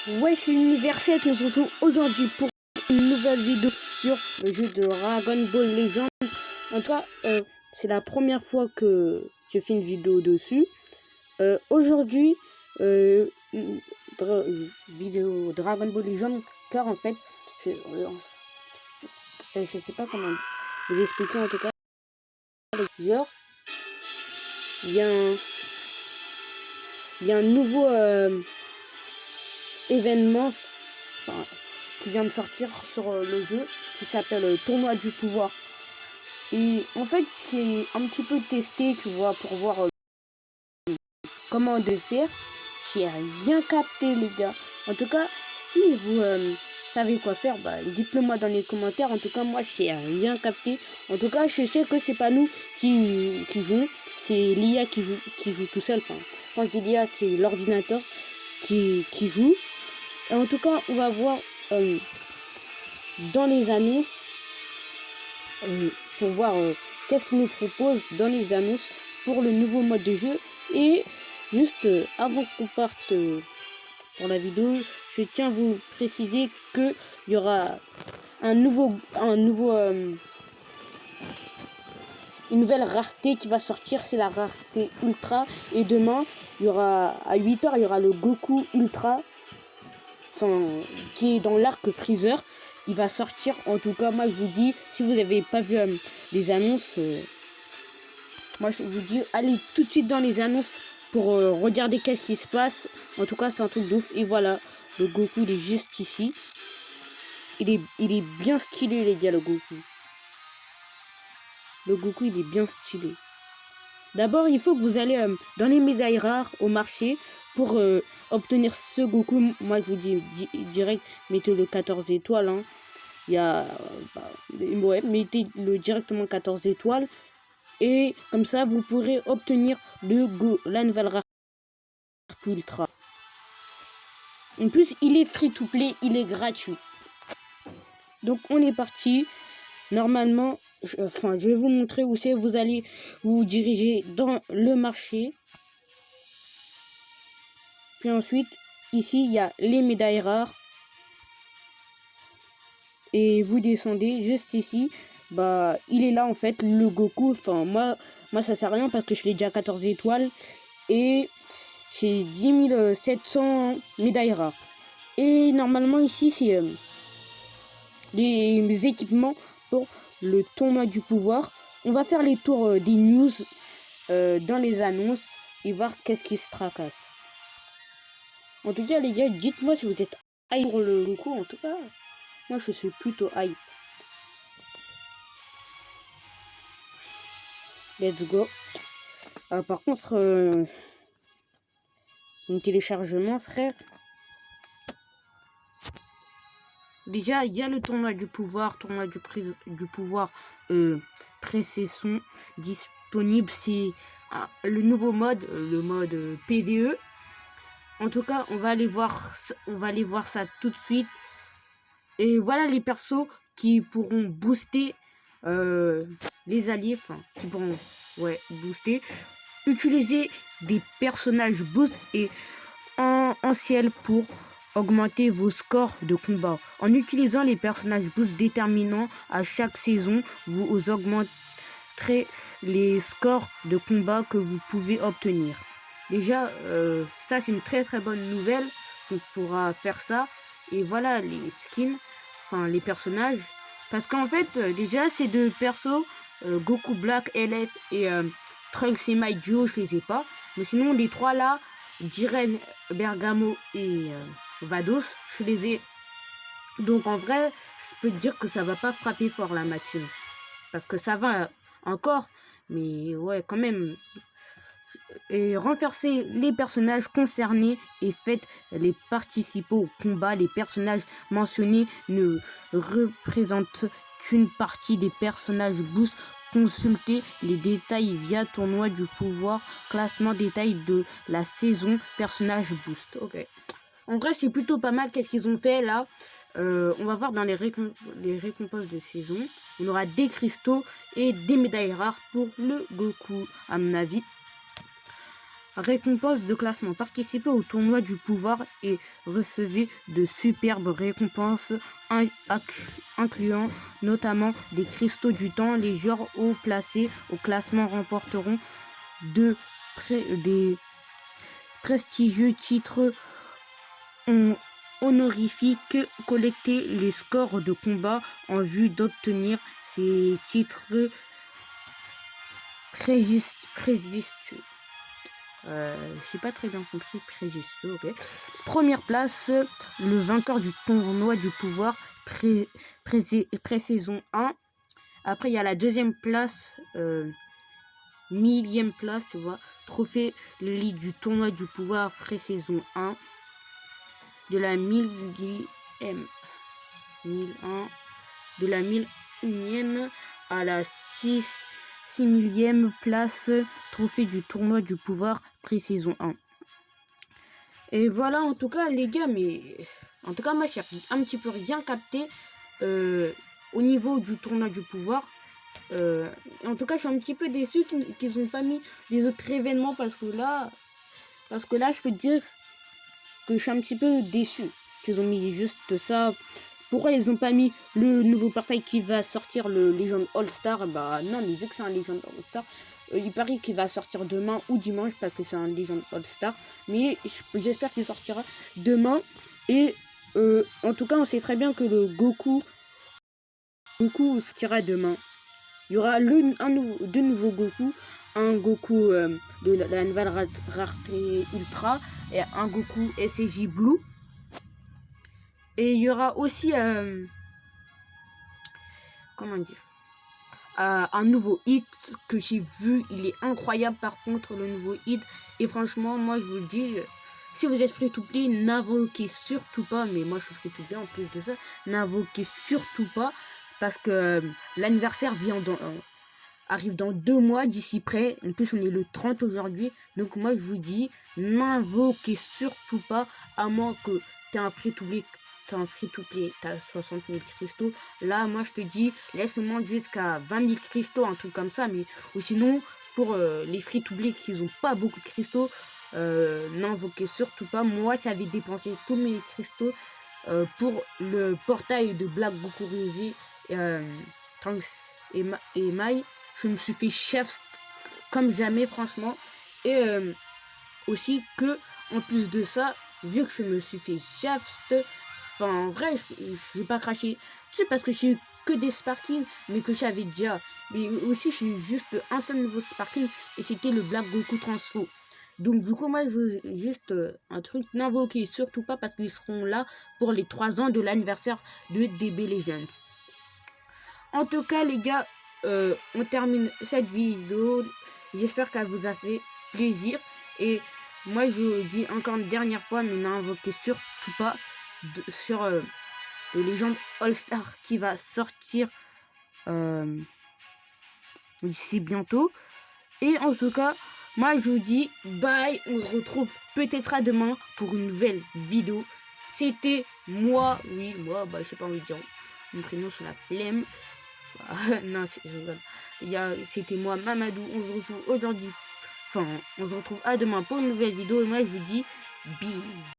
Wesh l'univers 7, on se retrouve aujourd'hui pour une nouvelle vidéo sur le jeu de Dragon Ball Legends. En tout cas, c'est la première fois que je fais une vidéo dessus. Aujourd'hui, vidéo Dragon Ball Legends, car en fait, je sais pas comment vous expliquer en tout cas. Genre, il y a un nouveau événement qui vient de sortir sur le jeu qui s'appelle Tournoi du pouvoir. Et en fait, j'ai un petit peu testé, tu vois, pour voir comment de faire. J'ai rien capté, les gars. En tout cas, si vous savez quoi faire, bah, dites-le moi dans les commentaires. En tout cas, moi, j'ai rien capté. En tout cas, je sais que c'est pas nous qui jouons, c'est l'IA qui joue tout seul. Enfin, quand je dis l'IA, c'est l'ordinateur qui joue. Et en tout cas, on va voir dans les annonces pour voir qu'est-ce qu'ils nous proposent dans les annonces pour le nouveau mode de jeu. Et juste avant qu'on parte pour la vidéo, je tiens à vous préciser que il y aura une nouvelle rareté qui va sortir, c'est la rareté ultra. Et demain, il y aura à 8h, il y aura le Goku ultra, qui est dans l'arc Freezer. Il va sortir. En tout cas, moi je vous dis, si vous n'avez pas vu les annonces, moi je vous dis, allez tout de suite dans les annonces pour regarder qu'est-ce qui se passe. En tout cas, c'est un truc de ouf. Et voilà, le Goku il est juste ici. Il est bien stylé, les gars, le Goku. Le Goku il est bien stylé. D'abord, il faut que vous allez dans les médailles rares au marché pour obtenir ce Goku. Moi, je vous dis direct, mettez le 14 étoiles. Hein. Il y a... ouais, mettez-le directement 14 étoiles. Et comme ça, vous pourrez obtenir la nouvelle rare ultra. En plus, il est free to play, il est gratuit. Donc, on est parti. Normalement... je vais vous montrer où c'est. Vous allez vous diriger dans le marché. Puis ensuite, ici, il y a les médailles rares. Et vous descendez juste ici. Bah, il est là, en fait, le Goku. Enfin, moi ça sert à rien parce que je l'ai déjà 14 étoiles. Et j'ai 10 700 médailles rares. Et normalement, ici, c'est les équipements pour le tournoi du pouvoir. On va faire les tours des news dans les annonces et voir qu'est-ce qui se tracasse. En tout cas, les gars, dites-moi si vous êtes hype pour le Goku. En tout cas, moi, je suis plutôt hype. Let's go. Par contre, mon téléchargement, frère. Déjà, il y a le tournoi du pouvoir, du pouvoir pré-saison disponible. C'est le nouveau mode, le mode PVE. En tout cas, on va aller voir ça tout de suite. Et voilà les persos qui pourront booster les alliés, qui pourront booster. Utiliser des personnages boost et en ciel pour augmenter vos scores de combat. En utilisant les personnages boost déterminants à chaque saison, vous augmenterez les scores de combat que vous pouvez obtenir. Déjà, ça c'est une très très bonne nouvelle. On pourra faire ça. Et voilà les skins, les personnages. Parce qu'en fait, déjà ces deux persos, Goku Black, LF et Trunks et My Duo, je les ai pas. Mais sinon, les trois là, Jiren, Bergamo et Vados, je les ai. Donc en vrai, je peux te dire que ça va pas frapper fort la machine. Parce que ça va encore. Mais ouais, quand même. Et renforcez les personnages concernés et faites les participer au combat. Les personnages mentionnés ne représentent qu'une partie des personnages boost. Consultez les détails via tournoi du pouvoir, classement détail de la saison, personnage boost. Ok. En vrai, c'est plutôt pas mal. Qu'est-ce qu'ils ont fait là? On va voir dans les récompenses de saison. On aura des cristaux et des médailles rares pour le Goku, à mon avis. Récompense de classement. Participez au tournoi du pouvoir et recevez de superbes récompenses incluant notamment des cristaux du temps. Les joueurs haut placés au classement remporteront des prestigieux titres honorifiques. Collectez les scores de combat en vue d'obtenir ces titres prestigieux. J'ai pas très bien compris, prestigieux, ok. Première place, le vainqueur du tournoi du pouvoir pré-saison 1. Après, il y a la deuxième place, millième place, tu vois. Trophée l'élite du tournoi du pouvoir pré-saison 1. De la 1001 de la 1001e à la 6 000e place, trophée du tournoi du pouvoir pré-saison 1. Et voilà, en tout cas, les gars, mais en tout cas, moi, j'ai un petit peu rien capté au niveau du tournoi du pouvoir. En tout cas, je suis un petit peu déçu qu'ils n'ont pas mis les autres événements parce que là, je peux te dire que je suis un petit peu déçu qu'ils ont mis juste ça. Pourquoi ils n'ont pas mis le nouveau portail qui va sortir, le Legend All-Star? Bah non, mais vu que c'est un Legend All-Star, il paraît qu'il va sortir demain ou dimanche parce que c'est un Legend All-Star. Mais j'espère qu'il sortira demain. Et en tout cas, on sait très bien que le Goku sortira demain. Il y aura deux nouveaux Goku. Un Goku de la nouvelle rareté Ultra et un Goku SCJ Blue. Et il y aura aussi, comment dire, un nouveau hit que j'ai vu. Il est incroyable par contre, le nouveau hit. Et franchement, moi je vous le dis, si vous êtes free to play, n'invoquez surtout pas. Mais moi je suis free to play en plus de ça. N'invoquez surtout pas parce que l'anniversaire arrive dans 2 mois d'ici près. En plus on est le 30 aujourd'hui. Donc moi je vous dis, n'invoquez surtout pas à moins que tu aies un free to play. T'as 60 000 cristaux. Là, moi, je te dis, laisse-moi jusqu'à 20 000 cristaux, un truc comme ça. Mais ou sinon, pour les free-to-play qui n'ont pas beaucoup de cristaux, n'invoquez surtout pas. Moi, j'avais dépensé tous mes cristaux pour le portail de Black Goku Rosé Trunks et Mai. Je me suis fait chef comme jamais, franchement. Et aussi que, en plus de ça, vu que je me suis fait shaft, enfin en vrai, je vais pas cracher. C'est parce que j'ai eu que des sparkings, mais que j'avais déjà. Mais aussi, j'ai eu juste un seul nouveau sparking, et c'était le Black Goku Transfo. Donc du coup, moi, je veux juste un truc, n'invoquez surtout pas, parce qu'ils seront là pour les 3 ans de l'anniversaire de DB Legends. En tout cas, les gars, on termine cette vidéo. J'espère qu'elle vous a fait plaisir. Et moi, je vous dis encore une dernière fois, mais n'invoquez surtout pas sur le Legend All-Star qui va sortir d'ici bientôt. Et en tout cas, moi, je vous dis bye. On se retrouve peut-être à demain pour une nouvelle vidéo. C'était moi. Oui, moi, bah, je sais pas envie de dire. Mon prénom, c'est la flemme. Non, je rigole. C'était moi, Mamadou. On se retrouve aujourd'hui. Enfin, on se retrouve à demain pour une nouvelle vidéo. Et moi, je vous dis bis.